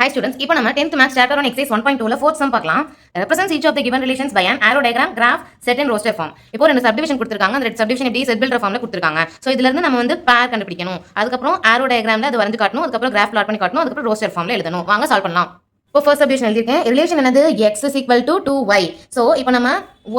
Hi students, இப்போ நம்ம 10th maths chapter on exercise 1.2ல fourth sum பார்க்கலாம். Represents each of the given relations by an arrow diagram, graph, set and roster form. இப்போ ரெண்டு subdivision கொடுத்திருக்காங்க. அந்த subdivision எப்படி set builder formல கொடுத்திருக்காங்க. So இதுல இருந்து நம்ம வந்து pair கண்டுபிடிக்கணும். அதுக்கு அப்புறம் arrow diagramல அது வரைஞ்சு காட்டணும். அதுக்கு அப்புறம் graph plot பண்ணி காட்டணும். அதுக்கு அப்புறம் roster formல எழுதணும். வாங்க சால்வ் பண்ணலாம். இப்போ ஃபர்ஸ்ட் சப்டிவிஷன் எழுதிருக்கேன். ரிலேஷன் என்னது x is equal to 2y. So இப்போ நம்ம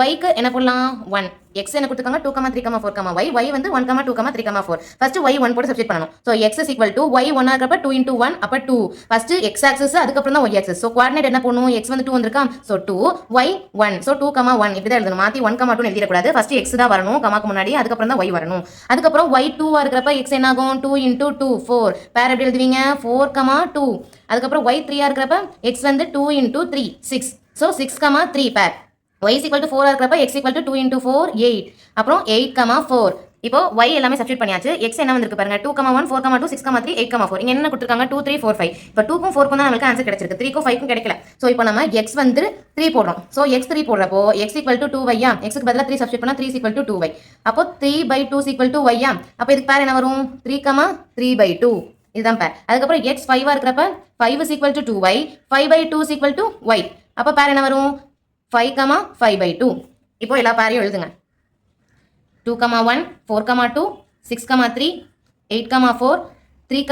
y க்கு என்ன பண்ணலாம் 1 x என்ன கொடுத்துருக்காங்க 2, 3, 4, y y வந்து 1, 2, 3, 4 ஃபர்ஸ்ட் y 1 போட்டு சப்ஸ்டிட் பண்ணணும். So x is equal to y 1 ஆகிறப்ப 2 into 1 அப்போ 2 ஃபர்ஸ்ட் x ஆக்சிஸ் அதுக்கப்புறம் தான் y ஆக்சிஸ். ஸோ கோஆர்டினேட் என்ன பண்ணணும் x வந்து 2 வந்திருக்கா. ஸோ 2 y 1 ஸோ 2, 1 இப்படி தான் எழுதணும். மாற்றி 1, 2 எழுதிடக்கூடாது. ஃபர்ஸ்ட் x தான் வரணும் கமாக்கு முன்னாடி, அதுக்கப்புறம் தான் y வரணும். அதுக்கப்புறம் y 2 இருக்கிறப்ப x என்ன ஆகும் 2 into 2 4 பேர் எப்படி எழுதுவீங்க 4, 2 அதுக்கப்புறம் y 3 இருக்கிறப்ப x வந்து 2 into 3 6 ஸோ 6, 3 பேர் y is equal to 4 இருக்கிறப்ப x equal to 2 into 4 8 அப்புறம் 8, 4 இப்போ y எல்லாமே சப்ஸ்டிட் பண்ணியாச்சு. x என்ன வந்திருக்கு பாருங்க 2, 1 4, 2 6, 3 8, 4 இங்க என்ன கொடுத்திருக்காங்க 2 3 4 5 இப்போ 2 க்கும் 4 க்கும் தான் நமக்கு ஆன்சர் கிடைச்சிருக்கு. 3 க்கும் 5 க்கும் கிடைக்கல. சோ இப்போ நம்ம x வந்து 3 போடுறோம். சோ x 3 போடுறப்போ x equal to 2y ah x க்கு பதிலா 3 சப்ஸ்டிட் பண்ணா 3 is equal to 2y அப்போ 3/2 is equal to y ஆ அப்போ இதுக்கு பேர் என்ன வரும் 3, 3/2 இதுதான் பேர். அதுக்கப்புறம் x 5 ஆ இருக்கிறப்ப 5 is equal to 2y 5/2 is equal to y அப்போ பேர் என்ன வரும் 5, 5/2 இப்போ எல்லா பேரையும் எழுதுங்க 2, 1 4, 2 6, 3 8, 4 3,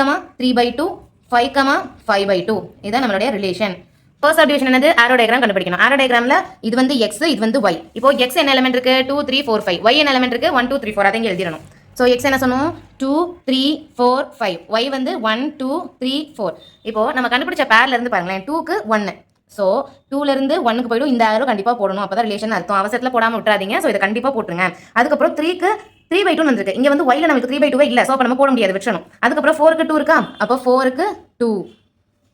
3/2 5, 5/2 இதான் நம்மளுடைய ரிலேஷன். ஃபர்ஸ்ட் சப்டிவிஷன் என்னது ஆரோ டயகிராம் கண்டுபிடிக்கணும். ஆரோ டயகிராம்ல இது வந்து x இது வந்து y. இப்போ x என்ன எலிமெண்ட் இருக்கு 2 3 4 5 y என்ன எலிமெண்ட் இருக்கு 1 2 3 4 அதை இங்க எழுதிரணும். சோ x என்ன சொன்னோம் 2 3 4 5 y வந்து 1 2 3 4 இப்போ நம்ம கண்டுபிடிச்ச பேர்ல இருந்து பாருங்களேன் 2 க்கு 1 ஸோ 2ல இருந்து 1க்கு போய்டும். இந்த ஆரோ கண்டிப்பாக போடணும். அப்போ தான் ரிலேஷன் அர்த்தம். அவசரத்தில் போடாமல் விட்டுறாதீங்க. ஸோ இதை கண்டிப்பாக போட்டுருங்க. அதுக்கப்புறம் 3க்கு 3/2 வந்திருக்கு. இங்கே வந்து ஒய்ல நமக்கு 3/2 இல்லை. ஸோ அப்போ நம்ம போட முடியாது விட்டுறணும். அதுக்கப்புறம் 4க்கு 2 இருக்கா அப்போ 4க்கு 2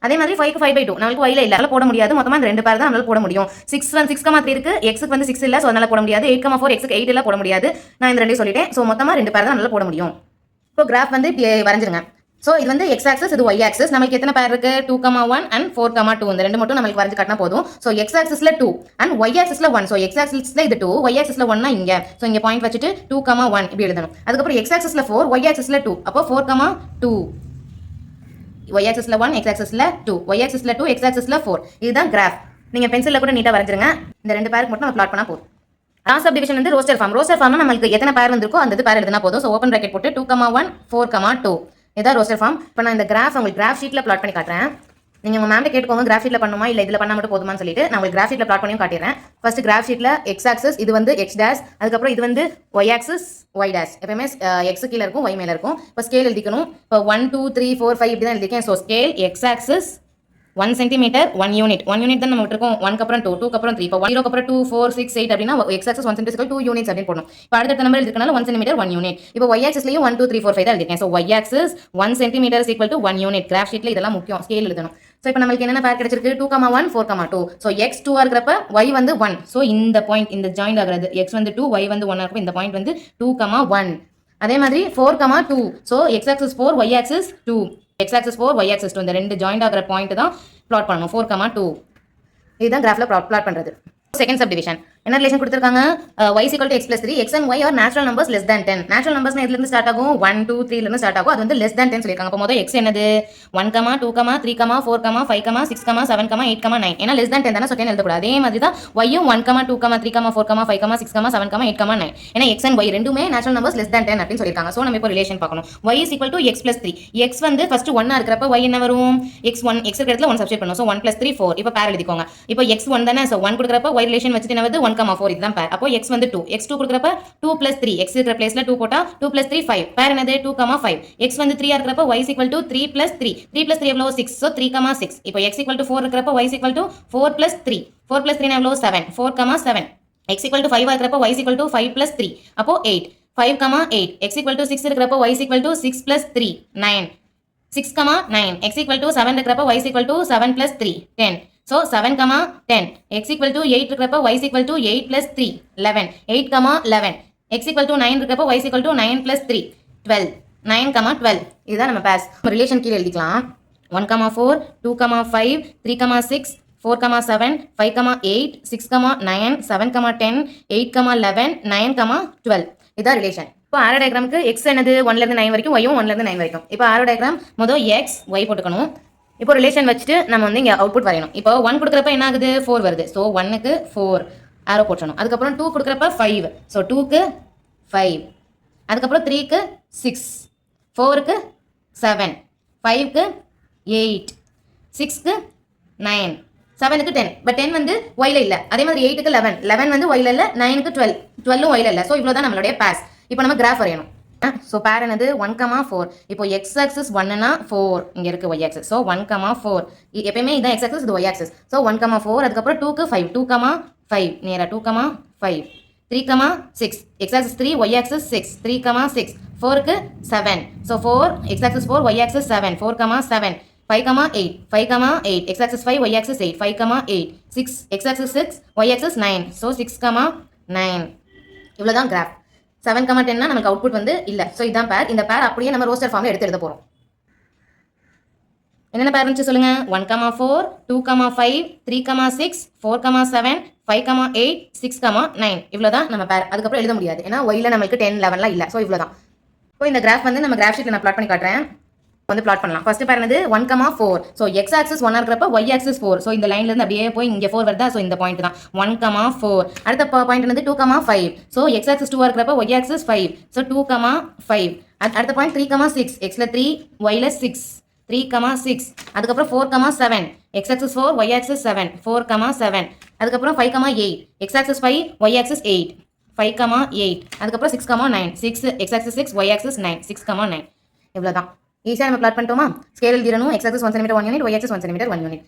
அதே மாதிரி 5க்கு 5/2 நம்மளுக்கு ஒய்ல இல்லை அதனால போட முடியாது. மொத்தமாக இந்த ரெண்டு பேர் தான் நம்மளால போட முடியும். 6 3 இருக்கு எக்ஸுக்கு வந்து 6 இல்லை ஸோ அதனால போட முடியாது. 8, 4 எக்ஸுக்கு 8 இல்லை போட முடியாது. நான் இந்த ரெண்டையும் சொல்லிட்டேன். ஸோ மொத்தமாக ரெண்டு பேர் தான் நம்மளால போட முடியும். இப்போ கிராஃப் வந்து இப்படி வரைஞ்சிருங்க. ஸோ இது வந்து x ஆக்சஸ் இது y ஆக்சஸ். நமக்கு எத்தனை பேர் இருக்கு 2, 1 and 4, 2 இந்த ரெண்டு மட்டும் நமக்கு வரைஞ்சு காட்டினா போதும். So x ஆக்சஸ்ல 2 and y ஆக்சஸ்ல 1. So x ஆக்சஸ்ல இது 2 y ஆக்சஸ்ல 1 இங்க. ஸோ இங்க பாயிண்ட் வச்சுட்டு 2, 1 இப்படி எழுதணும். அதுக்கப்புறம் x ஆக்சஸ்ல 4 y ஆக்சஸ்ல 2 அப்போ 4, 2 y ஆக்சஸ்ல 1 x ஆக்சஸ்ல 2 y ஆக்சஸ்ல 2 x ஆக்சஸ்ல 4 இதுதான் கிராஃப். நீங்க பென்சில்ல கூட நீட்டா வரைஞ்சிருங்க. இந்த ரெண்டு பேருக்கு மட்டும் நம்ம பிளாட் பண்ணா போதும். லாஸ்ட் சப்டிவிஷன் வந்து ரோஸ்டர் ஃபார்ம். ரோஸ்டர் ஃபார்ம்னா நமக்கு எத்தனை பேர் வந்திருக்கோ அந்த பேர் எழுதினா போதும். ஸோ ஓப்பன் பிராக்கெட் போட்டு 2, 1 4, 2 இதான் ரோஸ்டர் ஃபார்ம். இப்போ நான் இந்த கிராஃப் உங்களுக்கு கிராஃப் ஷீட்ல பிளாட் பண்ணி காட்டுறேன். நீங்க உங்க மேம்கிட்ட கேட்டுக்கோங்க கிராஃப் ஷீட்ல பண்ணுமா இல்ல இதுல பண்ணா மட்டும் போதுமான்னு சொல்லிட்டு நான் உங்களுக்கு கிராஃப் ஷீட்ல பிளாட் பண்ணியும் காட்டிடுறேன். ஃபர்ஸ்ட் கிராஃப் ஷீட்ல x ஆக்சிஸ் இது வந்து x டேஷ் அதுக்கப்புறம் இது வந்து y ஆக்சிஸ் y டேஷ் எப்பவுமே x கீழ இருக்கும் y மேல இருக்கும். இப்போ ஸ்கேல் எழுதிக்கணும். இப்போ 1 2 3 4 5 இப்படி தான் எழுதிக்கேன். So scale x axis 1 centimeter 1 unit 1 unit தான் நம்ம விட்டுருக்கோம். 1க்கு அப்புறம் 2 2க்கு அப்புறம் 3 இப்போ 0க்கு அப்புறம் 2 4 6 8 அப்படின்னா x axis 1 centimeter 2 units அப்படின்னு போடணும். இப்போ அடுத்த நம்பர் எழுதிருக்கனால 1 centimeter 1 unit. இப்போ y axisலயும் 1 2 3 4 5 தான் எழுதிருக்கேன். So y axis 1 centimeter is equal to 1 unit. Graph ஷீட்ல இதெல்லாம் முக்கியம் ஸ்கேல் எழுதணும். ஸோ இப்போ நமக்கு என்னென்ன பேர் கிடைச்சிருக்கு 2, 1 4, 2 ஸோ x 2 இருக்கிறப்ப y வந்து 1 ஸோ இந்த பாயிண்ட் இந்த ஜாயிண்ட் ஆகிறது x வந்து 2 y வந்து 1 இருக்கிறப்ப இந்த பாயிண்ட் வந்து 2, 1 அதே மாதிரி 4, 2 so x axis 4 y axis 2 x axis 4 y axis 2 இந்த ரெண்டு ஜாயிண்ட் ஆகிற பாயிண்ட் தான் பிளாட் பண்ணணும் 4, 2 இதுதான் கிராஃப்ல பிளாட் பண்றது. செகண்ட் சப்டிவிஷன் என்ன ரிலேஷன் கொடுத்திருக்காங்க y is equal to x plus 3 x and y are natural numbers less than 10. natural numbers எதுல இருந்து ஸ்டார்ட் ஆகும் 1 2 3 ல இருந்து ஸ்டார்ட் ஆகும். அது வந்து less than 10 சொல்லிருக்காங்க. அப்ப முதல்ல x என்னது 1, 2, 3, 4, 5, 6, 7, 8, 9 ஏன்னா less than 10 தான. so 10 எழுத கூடாது. அதே மாதிரி தான் y யும் 1, 2, 3, 4, 5, 6, 7, 8, 9 ஏன்னா x and y ரெண்டுமே natural numbers less than 10 அப்படினு சொல்லிருக்காங்க. சோ நம்ம இப்போ ரிலேஷன் பார்க்கணும். y is equal to x plus 3 x வந்து ஃபர்ஸ்ட் 1 ஆ இருக்கறப்ப y என்ன வரும் x1 x இருக்கிற இடத்துல 1 சப்ஸ்டிட் பண்ணனும். so 1 plus 3 4 இப்போ பேர் எழுதிக்கோங்க. இப்போ x 1 தானே. so 1 கொடுக்கறப்ப y ரிலேஷன் வச்சிட்டு என்ன வருது 1, 4 இதுதான் பேர். அப்போ x வந்து 2 x 2 கொடுக்கறப்ப 2 plus 3 x இருக்கிற பிளேஸ்ல 2 போட்டா 2 plus 3 5 பேர் என்னது 2, 5 x வந்து 3 ஆ இருக்கறப்ப y is equal to 3 plus 3 3 plus 3 எவ்வளவு 6 so 3, 6 இப்போ x equal to 4 இருக்கறப்ப y is equal to 4 plus 3 4 plus 3 எவ்வளவு 7 4, 7 x equal to 5 ah இருக்கறப்ப y is equal to 5 plus 3 அப்போ 8 5, 8 x equal to 6 இருக்கறப்ப y is equal to 6 plus 3 9 6, 9 x equal to 7 இருக்கறப்ப y is equal to 7 plus 3 10 so 7, 10 x equal to 8 இருக்கறப்ப y is equal to 8 plus 3 11 8, 11 x equal to 9 இருக்கறப்ப y is equal to 9 plus 3 12 9, 12 இதுதான் நம்ம base relation கீழ எழுதிக்கலாம். 1, 4 2, 5 3, 6 4, 7 5, 8 6, 9 7, 10 8, 11 9, 12 இதான் relation. இப்போ ஆரோ டயகிராமுக்கு x என்னது 1 ல இருந்து 9 வரைக்கும் y யும் 1 ல இருந்து 9 வரைக்கும். இப்போ ஆரோ டயகிராம் முதல் x y போட்டுக்கணும். இப்போ ரிலேஷன் வச்சுட்டு நம்ம வந்து இங்கே அவுட்புட் வரையணும். இப்போ 1 கொடுக்குறப்ப என்ன ஆகுது 4 வருது. ஸோ 1க்கு 4 ஆரோ போட்டணும். அதுக்கப்புறம் 2 கொடுக்குறப்ப 5. ஸோ 2க்கு 5. அதுக்கப்புறம் 3க்கு 6, 4க்கு 7, 5க்கு 8, 6க்கு 9, 7க்கு 10. பட் 10 வந்து ஒயில இல்லை. அதே மாதிரி 8க்கு 11, 11 வந்து ஒயில இல்லை. 9க்கு 12, 12ம் ஒயில இல்லை. ஸோ இவ்வளோ தான் நம்மளுடைய பேர்ஸ். இப்போ நம்ம கிராஃப் வரையணும். ஸோ பேர் என்னது 1,4. இப்போ எக்ஸ் ஆக்சிஸ் 1னா 4 இங்கே இருக்குது ஒய் ஆக்சிஸ். ஸோ 1,4 எப்பயுமே இதான் எக்ஸ் ஆக்சிஸ் இது ஒய் ஆக்சிஸ். ஸோ 1,4 அதுக்கப்புறம் 2க்கு 5, 2,5 நேராக 2,5, 3,6 எக்ஸ் ஆக்சிஸ் 3 ஒய் ஆக்சிஸ் 6, 3,6 4க்கு 7. So 4 X axis 4 Y axis 7, 4,7 5,8 5,8 X axis 5 Y axis 8 5,8 6 X axis 6 Y axis 9. So 6,9 இவ்வளோ தான் கிராஃப். 7,10 நமக்கு அவுட்புட் வந்து இல்லை. ஸோ இதான் பேர். இந்த பேர் அப்படியே நம்ம ரோஸ்டர் ஃபார்மில் எடுத்து எழுத போகிறோம். என்னென்ன பேர் இருந்துச்சு சொல்லுங்க. 1,4 2,5 3,6 4,7 5,8 6,9 இவ்வளோ தான் நம்ம பேர். அதுக்கப்புறம் எழுத முடியாது. ஏன்னா ஒயில நம்மளுக்கு 10 11 இல்லை. ஸோ இவ்வளோ தான். இப்போ இந்த கிராஃப் வந்து நம்ம கிராஃப் ஷீட்டில் நான் பிளாட் பண்ணி காட்டுறேன். வந்து பிளாட் பண்ணலாம். ஃபர்ஸ்ட் பேர் என்னது 1,4. ஸோ எக்ஸ் ஆக்சிஸ் 1 இருக்கிறப்ப ஒய் ஆக்சிஸ் 4. ஸோ இந்த லைன்ல இருந்து அப்படியே போய் இங்கே 4 வருதா. ஸோ இந்த பாயிண்ட் தான் 1,4. அடுத்த பாயிண்ட் என்னது 2,5. ஸோ எக்ஸ் ஆக்சிஸ் 2 இருக்கிறப்ப ஒய் ஆக்சிஸ் 5. ஸோ 2,5. அடுத்த பாயிண்ட் 3,6 எக்ஸ்ல 3 ஒய்ல 6 3,6. அதுக்கப்புறம் 4,7 எக்ஸ் ஆக்சிஸ் 4 ஒய் ஆக்சிஸ் 7 4,7. அதுக்கப்புறம் 5,8 எக்ஸ் ஆக்சிஸ் 5 ஒய் ஆக்சிஸ் 8 5,8. அதுக்கப்புறம் 6,9 6 எக்ஸ் ஆக்சிஸ் 6 ஒய் ஆக்சிஸ் 9 6,9 இவ்வளோ தான். ஈஸியாக நம்ம பிளாட் பண்ணிட்டோமா. ஸ்கேல் எழுதிடணும். X axis 1 cm 1 unit, y axis 1 cm 1 unit.